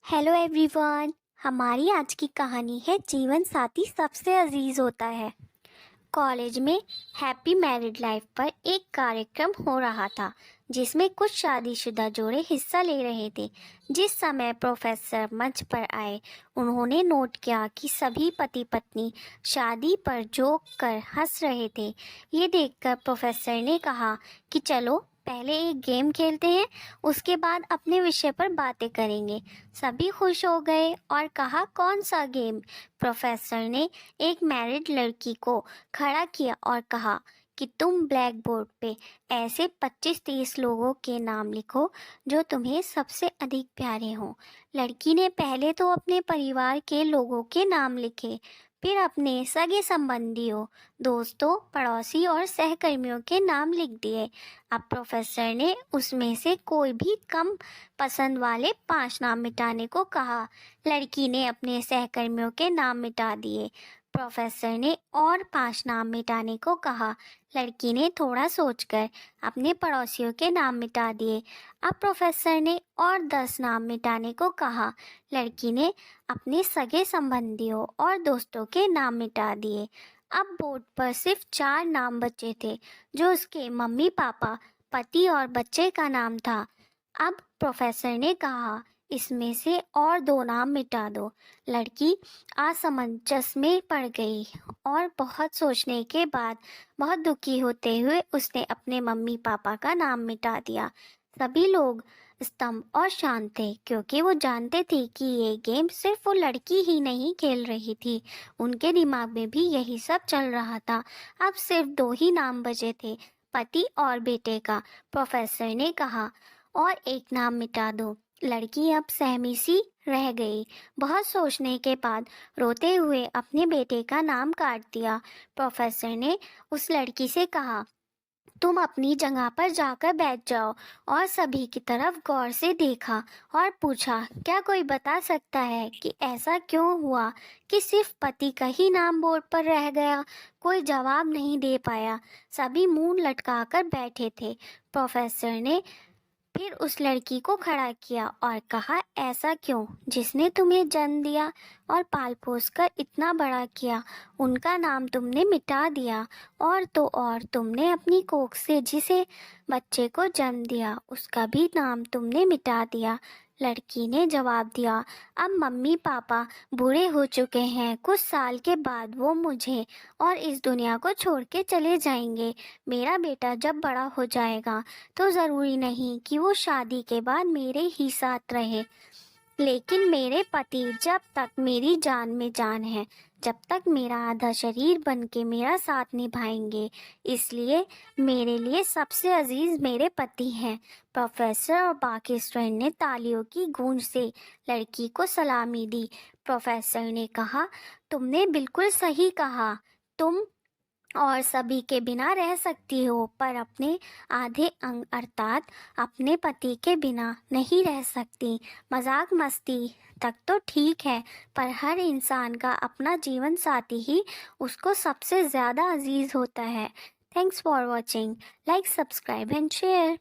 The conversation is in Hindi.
Hello everyone. हमारी आज की कहानी है जीवन साथी सबसे अजीज होता है। कॉलेज में हैप्पी मैरिड लाइफ पर एक कार्यक्रम हो रहा था जिसमें कुछ शादीशुदा जोड़े हिस्सा ले रहे थे। जिस समय प्रोफेसर मंच पर आए, उन्होंने नोट किया कि सभी पति पत्नी शादी पर जोक कर हंस रहे थे। ये देखकर प्रोफेसर ने कहा कि चलो पहले एक गेम खेलते हैं, उसके बाद अपने विषय पर बातें करेंगे। सभी खुश हो गए और कहा, कौन सा गेम? प्रोफेसर ने एक मैरिड लड़की को खड़ा किया और कहा कि तुम ब्लैक बोर्ड पे ऐसे 25-30 लोगों के नाम लिखो जो तुम्हें सबसे अधिक प्यारे हों। लड़की ने पहले तो अपने परिवार के लोगों के नाम लिखे, फिर अपने सगे संबंधियों, दोस्तों, पड़ोसी और सहकर्मियों के नाम लिख दिए। अब प्रोफेसर ने उसमें से कोई भी कम पसंद वाले 5 नाम मिटाने को कहा। लड़की ने अपने सहकर्मियों के नाम मिटा दिए। प्रोफेसर ने और 5 नाम मिटाने को कहा। लड़की ने थोड़ा सोचकर अपने पड़ोसियों के नाम मिटा दिए। अब प्रोफेसर ने और 10 नाम मिटाने को कहा। लड़की ने अपने सगे संबंधियों और दोस्तों के नाम मिटा दिए। अब बोर्ड पर सिर्फ 4 नाम बचे थे, जो उसके मम्मी पापा, पति और बच्चे का नाम था। अब प्रोफेसर ने कहा, इसमें से और 2 नाम मिटा दो। लड़की असमंजस में पड़ गई और बहुत सोचने के बाद बहुत दुखी होते हुए उसने अपने मम्मी पापा का नाम मिटा दिया। सभी लोग स्तंभ और शांत थे, क्योंकि वो जानते थे कि ये गेम सिर्फ वो लड़की ही नहीं खेल रही थी, उनके दिमाग में भी यही सब चल रहा था। अब सिर्फ 2 ही नाम बचे थे, पति और बेटे का। प्रोफेसर ने कहा, और एक नाम मिटा दो। लड़की अब सहमी सी रह गई। बहुत सोचने के बाद रोते हुए अपने बेटे का नाम काट दिया। प्रोफेसर ने उस लड़की से कहा, तुम अपनी जगह पर जाकर बैठ जाओ, और सभी की तरफ गौर से देखा और पूछा, क्या कोई बता सकता है कि ऐसा क्यों हुआ कि सिर्फ पति का ही नाम बोर्ड पर रह गया? कोई जवाब नहीं दे पाया। सभी मुंह लटकाकर बैठे थे। प्रोफेसर ने फिर उस लड़की को खड़ा किया और कहा, ऐसा क्यों? जिसने तुम्हें जन्म दिया और पाल पोस कर इतना बड़ा किया, उनका नाम तुमने मिटा दिया। और तो और तुमने अपनी कोख से जिसे बच्चे को जन्म दिया, उसका भी नाम तुमने मिटा दिया। लड़की ने जवाब दिया, अब मम्मी पापा बूढ़े हो चुके हैं। कुछ साल के बाद वो मुझे और इस दुनिया को छोड़ के चले जाएंगे। मेरा बेटा जब बड़ा हो जाएगा तो ज़रूरी नहीं कि वो शादी के बाद मेरे ही साथ रहे, लेकिन मेरे पति जब तक मेरी जान में जान है, जब तक मेरा आधा शरीर बन के मेरा साथ निभाएंगे। इसलिए मेरे लिए सबसे अजीज मेरे पति हैं। प्रोफेसर और बाकी स्टूडेंट ने तालियों की गूंज से लड़की को सलामी दी। प्रोफेसर ने कहा, तुमने बिल्कुल सही कहा। तुम और सभी के बिना रह सकती हो, पर अपने आधे अंग अर्थात अपने पति के बिना नहीं रह सकती। मजाक मस्ती तक तो ठीक है, पर हर इंसान का अपना जीवन साथी ही उसको सबसे ज़्यादा अजीज होता है। Thanks for watching. Like, subscribe and share.